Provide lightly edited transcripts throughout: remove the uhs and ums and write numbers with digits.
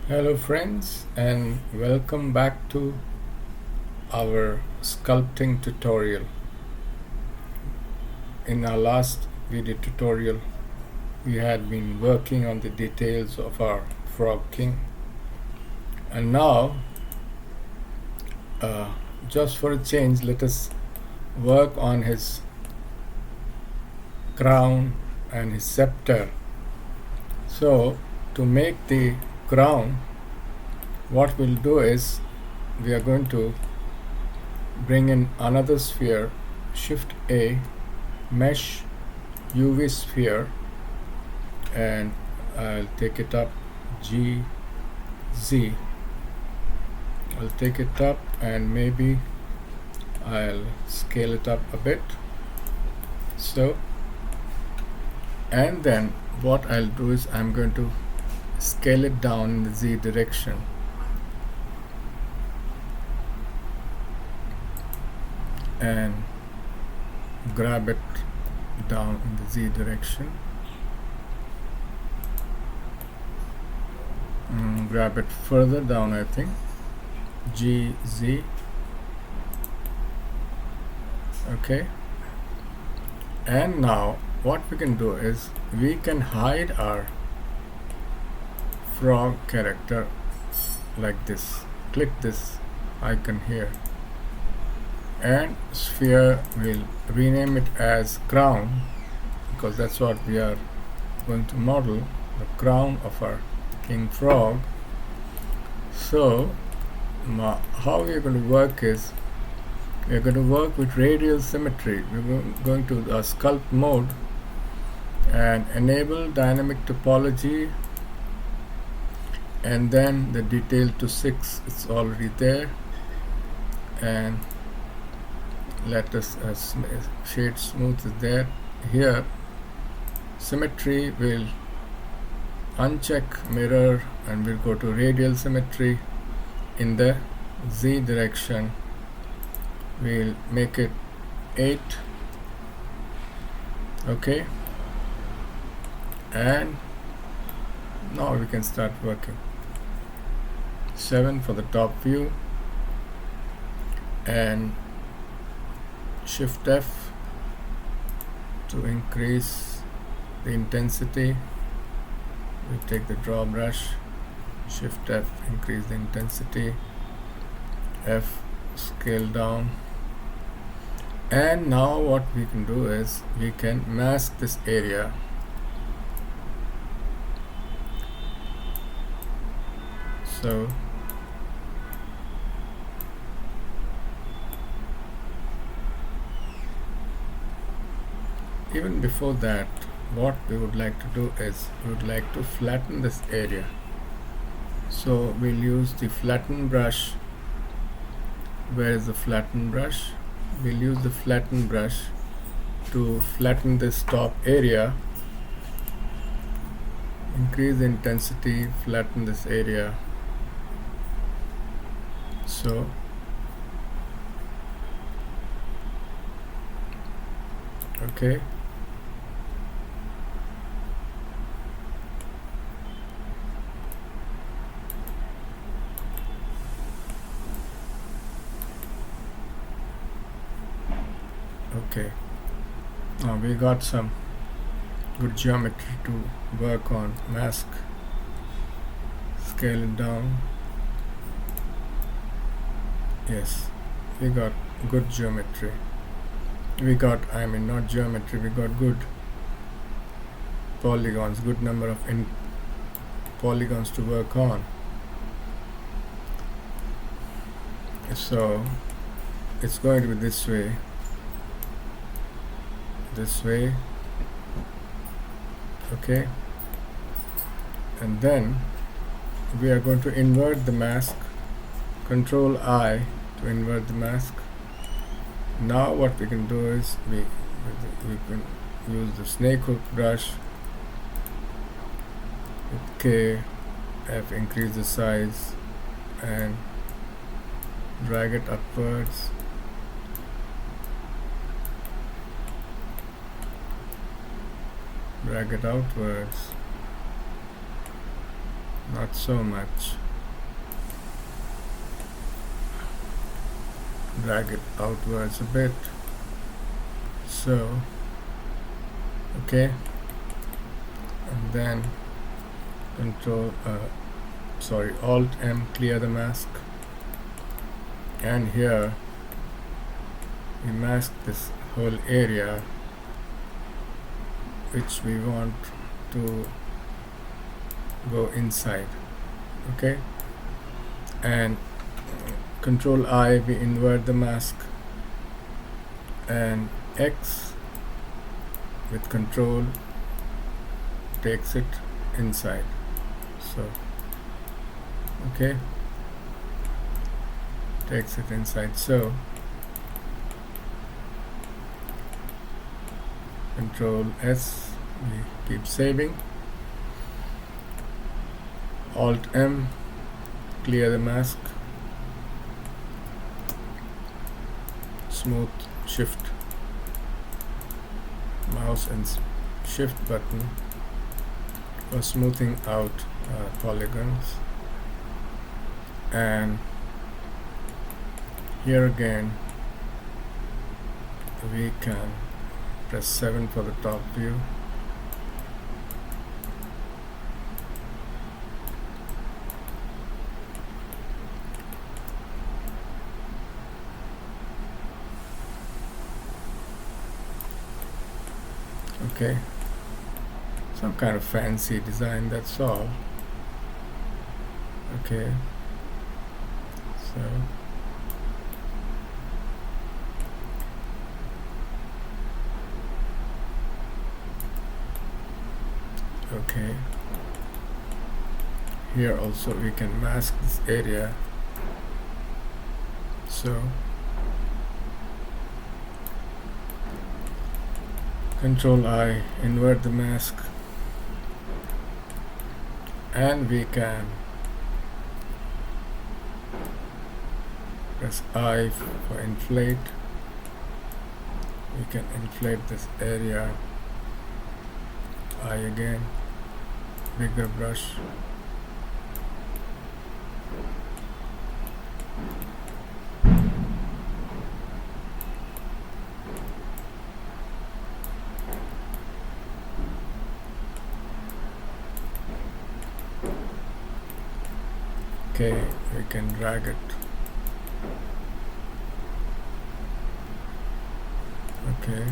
Hello friends, and welcome back to our sculpting tutorial. In our last video tutorial we had been working on the details of our frog king, and now just for a change, let us work on his crown and his scepter. So to make the crown, what we'll do is we are going to bring in another sphere, Shift A, mesh UV sphere, and I'll take it up GZ. I'll take it up and maybe I'll scale it up a bit. So, and then what I'll do is I'm going to scale it down in the Z direction. And grab it down in the Z direction. Grab it further down, I think. GZ. Okay. And now what we can do is we can hide our frog character like this. Click this icon here, and sphere, will rename it as crown, because that's what we are going to model, the crown of our king frog. So how we are going to work is we are going to work with radial symmetry. We're going to the sculpt mode and enable dynamic topology, and then the detail to 6, it's already there, and let us shade smooth is there. Here symmetry, will uncheck mirror and we'll go to radial symmetry. In the Z direction we'll make it 8. Okay, and now we can start working. 7 for the top view, and Shift F to increase the intensity. We take the draw brush, Shift F, increase the intensity, F, scale down. And now what we can do is we can mask this area. So even before that, what we would like to do is we would like to flatten this area. So we'll use the flatten brush. Where is the flatten brush? We'll use the flatten brush to flatten this top area. Increase the intensity, flatten this area. So okay, okay, now we got some good geometry to work on. Mask, scale it down. Yes, we got good geometry. We got, not geometry, we got good polygons, good number of polygons to work on. So it's going to be this way, okay, and then we are going to invert the mask. Control I to invert the mask. Now what we can do is we can use the snake hook brush with K, F, increase the size and drag it upwards. Drag it outwards. not so much. Drag it outwards a bit. So, okay, and then Alt M, clear the mask, and here we mask this whole area which we want to go inside. Okay, and Control I, we invert the mask, and X with Control takes it inside. So okay, takes it inside. So Control S, we keep saving. Alt M, clear the mask. Smooth, shift mouse and shift button for smoothing out polygons. And here again we can press 7 for the top view. Okay, some kind of fancy design, that's all. Okay, so okay, here also we can mask this area. So Control I, invert the mask, and we can press I for inflate. We can inflate this area. I again, bigger brush. Okay, we can drag it. Okay.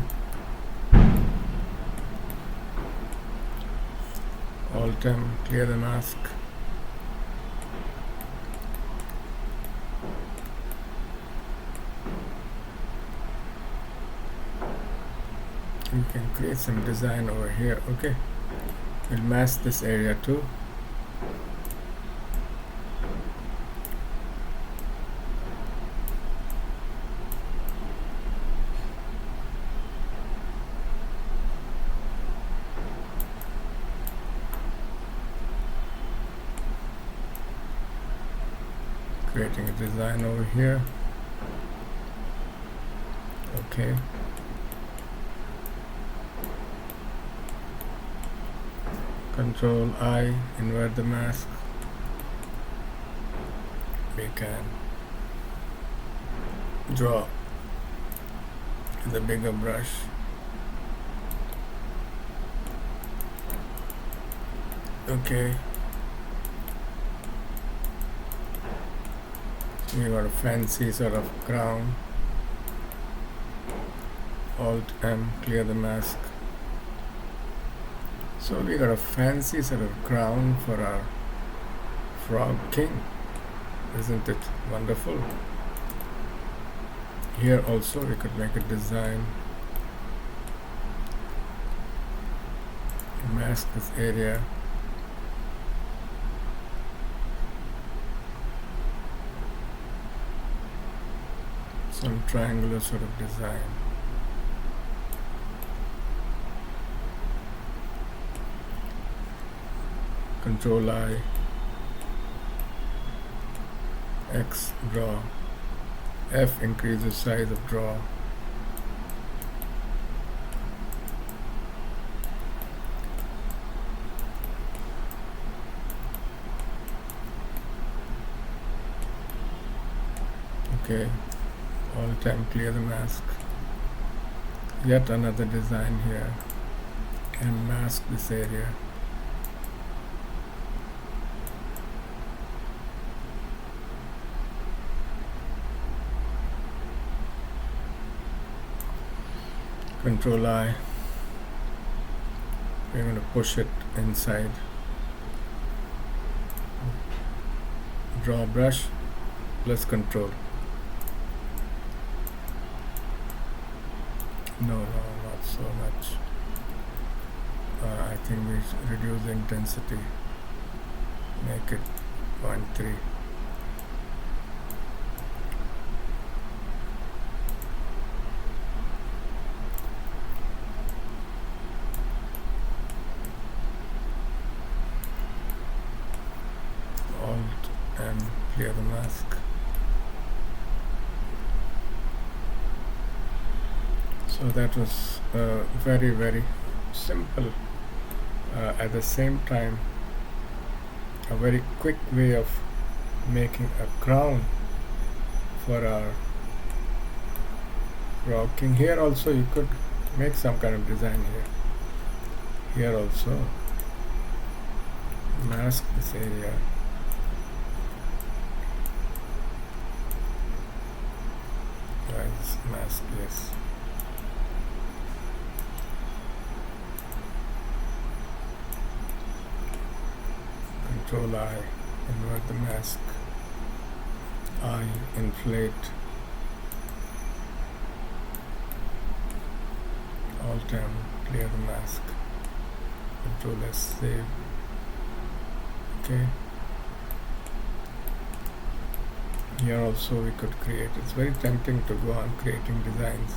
Alt M, clear the mask. We can create some design over here. Okay, we'll mask this area too. Creating a design over here. Okay. Control I, invert the mask. We can draw with a bigger brush. Okay. We got a fancy sort of crown. Alt M, clear the mask. So we got a fancy sort of crown for our frog king. Isn't it wonderful? Here also we could make a design. Mask this area. Some triangular sort of design. Control I, X, draw. F, increase the size of draw. Okay, all time clear the mask. Yet another design here, and mask this area. Control I. We're going to push it inside. Draw brush plus control. No, not so much. I think we should reduce the intensity. Make it 0.3. Alt and clear the mask. So that was very, very simple. At the same time, a very quick way of making a crown for our frog king. Here also you could make some kind of design here. Here also mask this area. Mask, yes. Control I, invert the mask. I, inflate. Alt M, clear the mask. Control S, save. Okay. Here also we could create. It's very tempting to go on creating designs.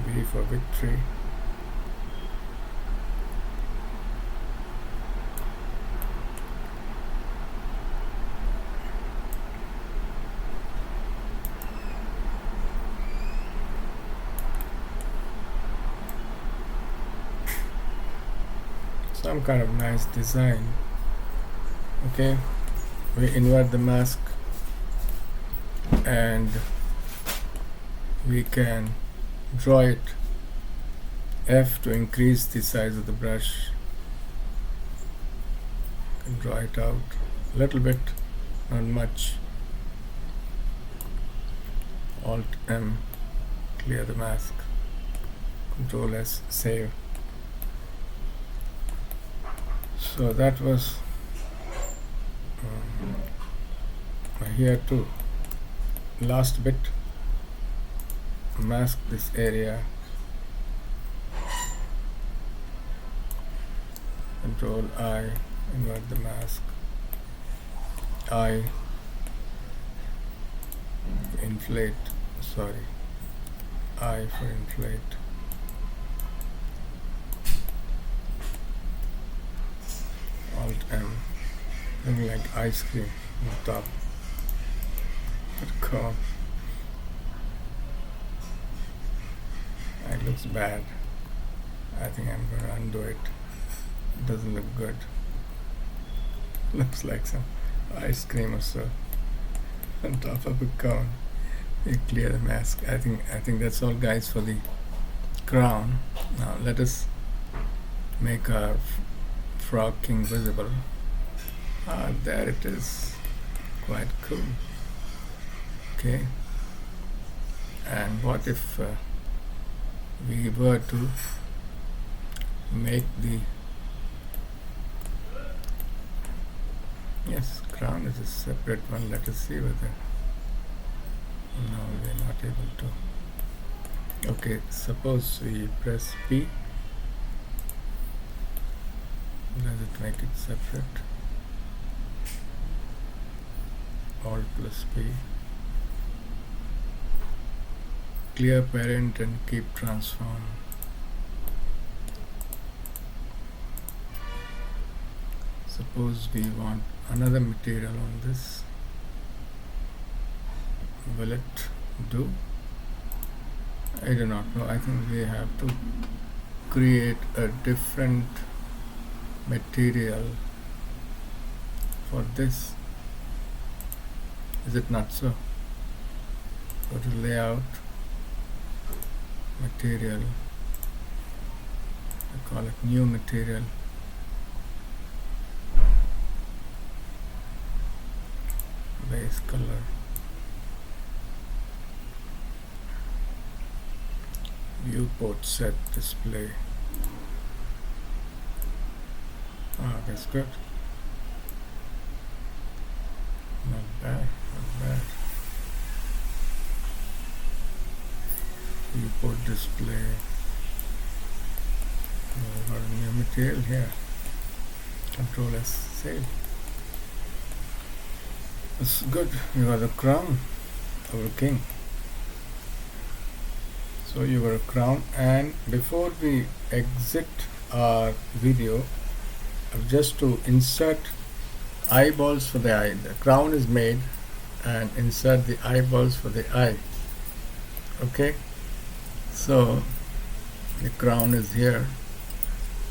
V for victory. Some kind of nice design. Okay, we invert the mask and we can draw it. F to increase the size of the brush. You can draw it out a little bit, not much. Alt M, clear the mask. Control S, save. So that was here too. Last bit, mask this area. Control I, invert the mask. I, inflate, sorry. I for inflate. Alt M, looking like ice cream on top. But go. It looks bad. I think I'm going to undo it. It doesn't look good. Looks like some ice cream or so on top of a cone. You clear the mask. I think that's all, guys, for the crown. Now let us make our frog king visible. There it is. Quite cool. Okay. And what if we were to make the crown is a separate one. Let us see whether no, we're not able to. Okay, suppose we press P. Does it make it separate? Alt plus P. Clear parent and keep transform. Suppose we want another material on this. Will it do? I do not know. I think we have to create a different material for this. Is it not so? Go to layout, material, I call it new material, base color, viewport set display. That's good. Not bad, not bad. Viewport display. We've got a new material here. Control S, save. It's good. You got the crown of a king. So you got a crown, and before we exit our video, just to insert eyeballs for the eye. The crown is made, and insert the eyeballs for the eye. Okay, so the crown is here,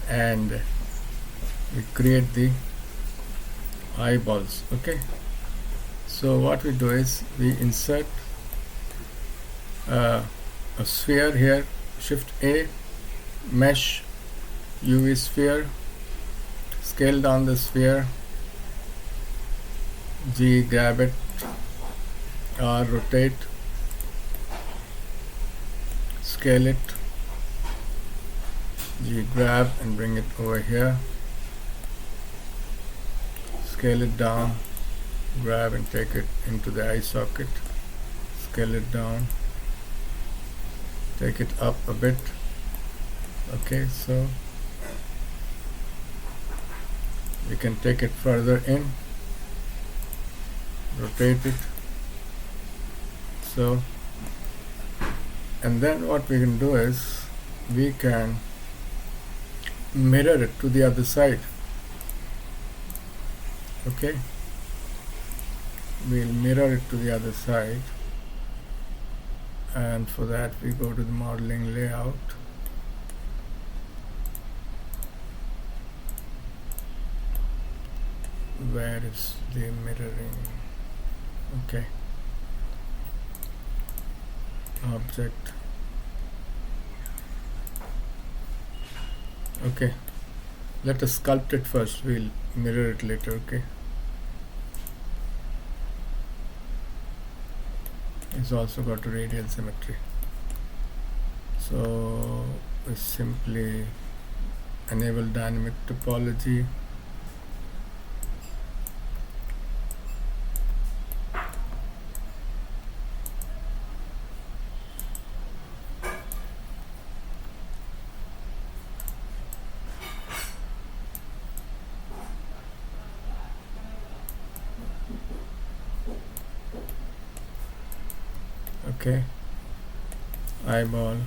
and we create the eyeballs. Okay, so what we do is we insert a sphere here, shift A, mesh, UV sphere, scale down the sphere, G, grab it, R, rotate, scale it, G, grab and bring it over here, scale it down, grab and take it into the eye socket, scale it down, take it up a bit. Okay, so we can take it further in, rotate it, so, and then what we can do is we can mirror it to the other side. Okay, we'll mirror it to the other side, and for that we go to the modeling layout, where is the mirroring? Okay, object. Okay, let us sculpt it first, we'll mirror it later. Okay, it's also got a radial symmetry, so we simply enable dynamic topology, okay, eyeball.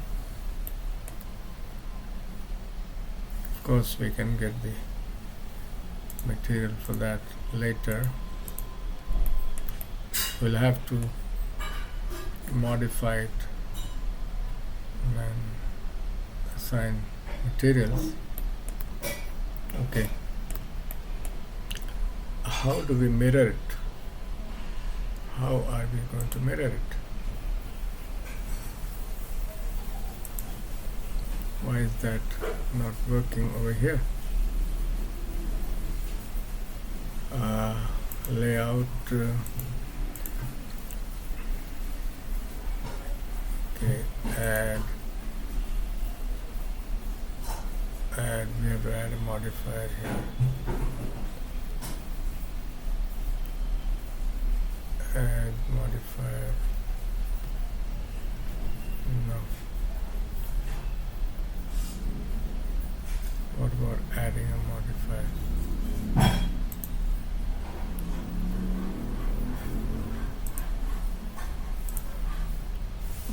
Of course we can get the material for that later. We'll have to modify it and assign materials. Okay, how do we mirror it? How are we going to mirror it? Why is that not working over here? Layout, okay, add, we have to add a modifier here, add modifier, no. What about adding a modifier?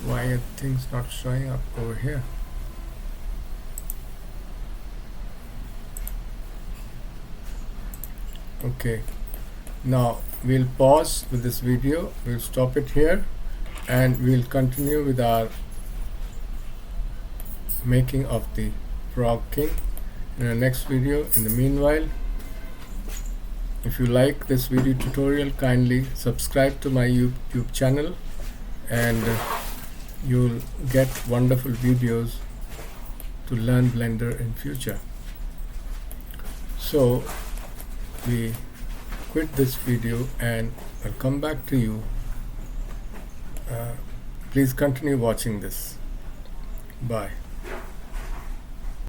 Why are things not showing up over here? Okay, now we'll pause with this video, we'll stop it here, and we'll continue with our making of the frog king, in the next video. In the meanwhile, if you like this video tutorial, kindly subscribe to my YouTube channel, and you'll get wonderful videos to learn Blender in future. So we quit this video and I'll come back to you. Please continue watching this. Bye.